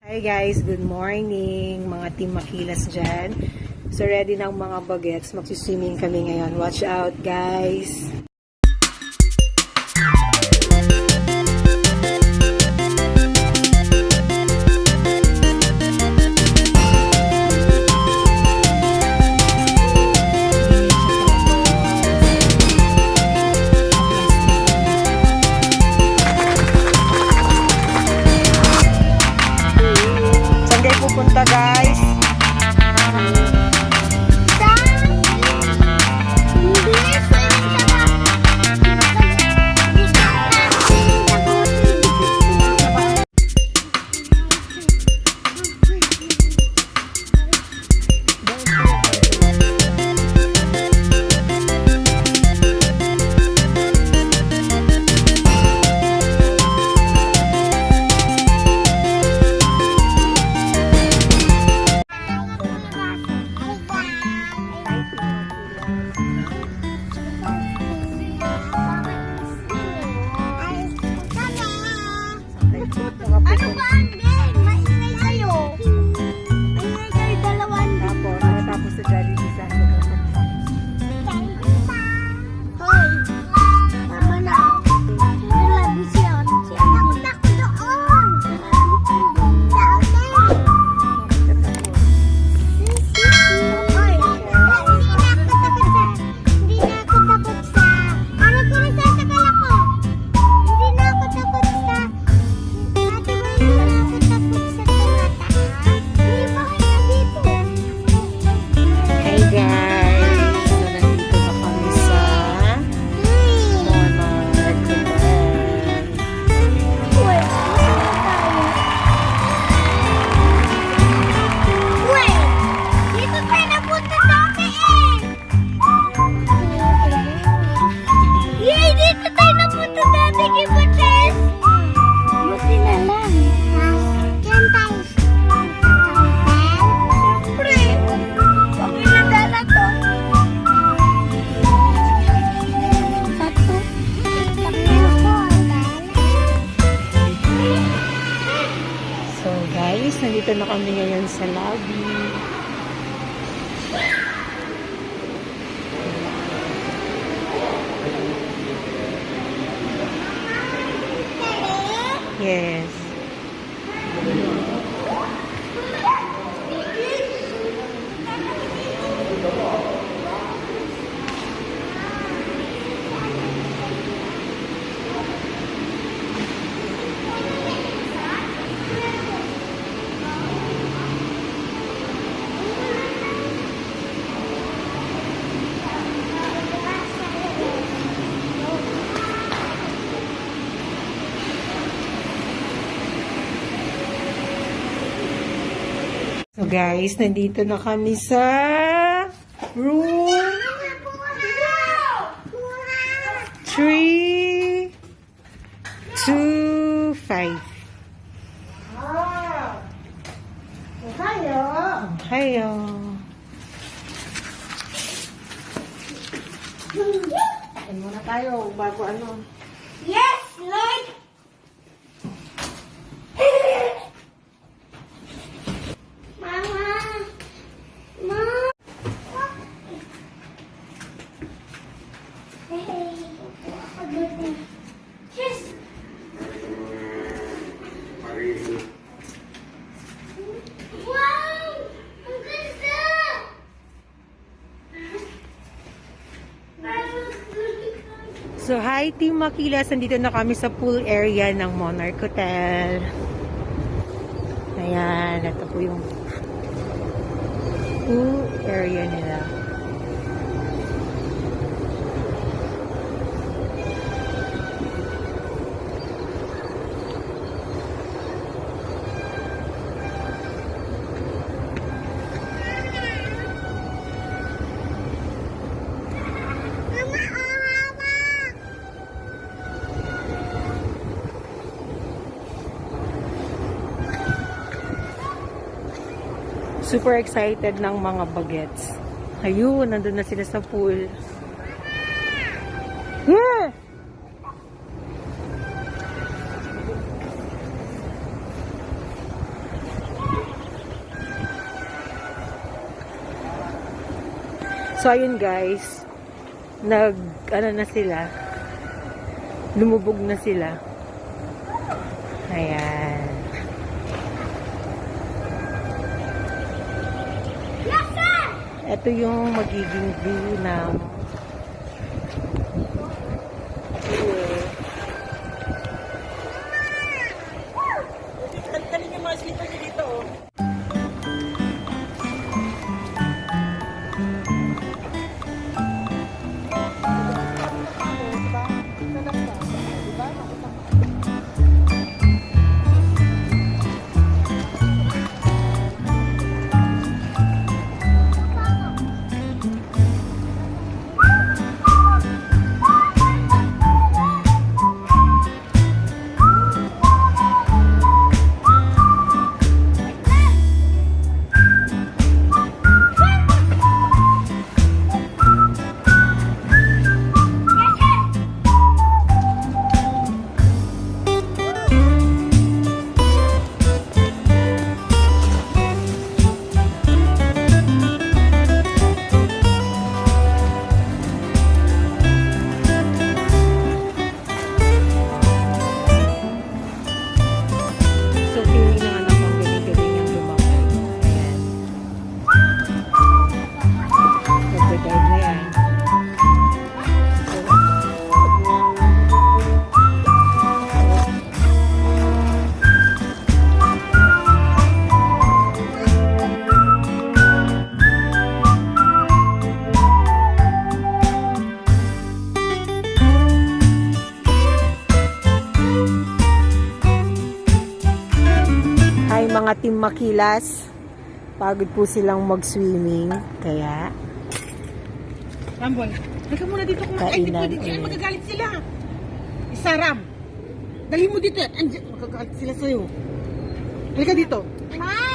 Hi guys, good morning mga team Makilas dyan. So ready na ang mga bagets, magsiswimming kami ngayon. Watch out guys! Pupunta guys. Ano ba ang game? Maingay kayo. Maingay kayo dalawan. Tapos sa Jollibee sa Hoy. Tama na. Nalabis yun. Takot ako doon. Hoy. Hindi na ako takot sa... Ano ko nasasakal ako? Hindi na ako takot sa... Hey guys! So nandito na kami sa Monarch Hotel. Dito tayo napunta dati eh! Yay! Dito tayo napunta dati, Kibuches! Buti na lang. Diyan tayo. Siyempre! Pag inagala to. Tato. So guys, nandito na kami ngayon sa lobby. Yes. So guys, nandito na kami sa room 325. Hayo. Ano muna tayo bago ano? Yes, Lord! Mama! Ma! Hey! Yes! Wow! Ang ganda! So hi Team Makilas, nandito na kami sa pool area ng Monarch Hotel. Ayan, ito po yung pool area nila. Super excited ng mga bagets. Ayun, nandun na sila sa pool. Yeah! So, ayun guys. Ano na sila. Lumubog na sila. Ayan. Ito yung magiging view ng Tali niyo mga slipper niyo dito, oh. So, feeling ng anak ko galing-galing yung lumakay. Ayan. Nagda-dive na yan. Hi mga team Makilas. Pagod po silang mag-swimming. Kaya, Ramboy, halika muna dito kumain. Ay, Kainan dito, dito. Ay, ulit. magagalit sila. Isaram. Dali mo dito. Andiyan, magagalit sila sa'yo. Halika dito. Ma!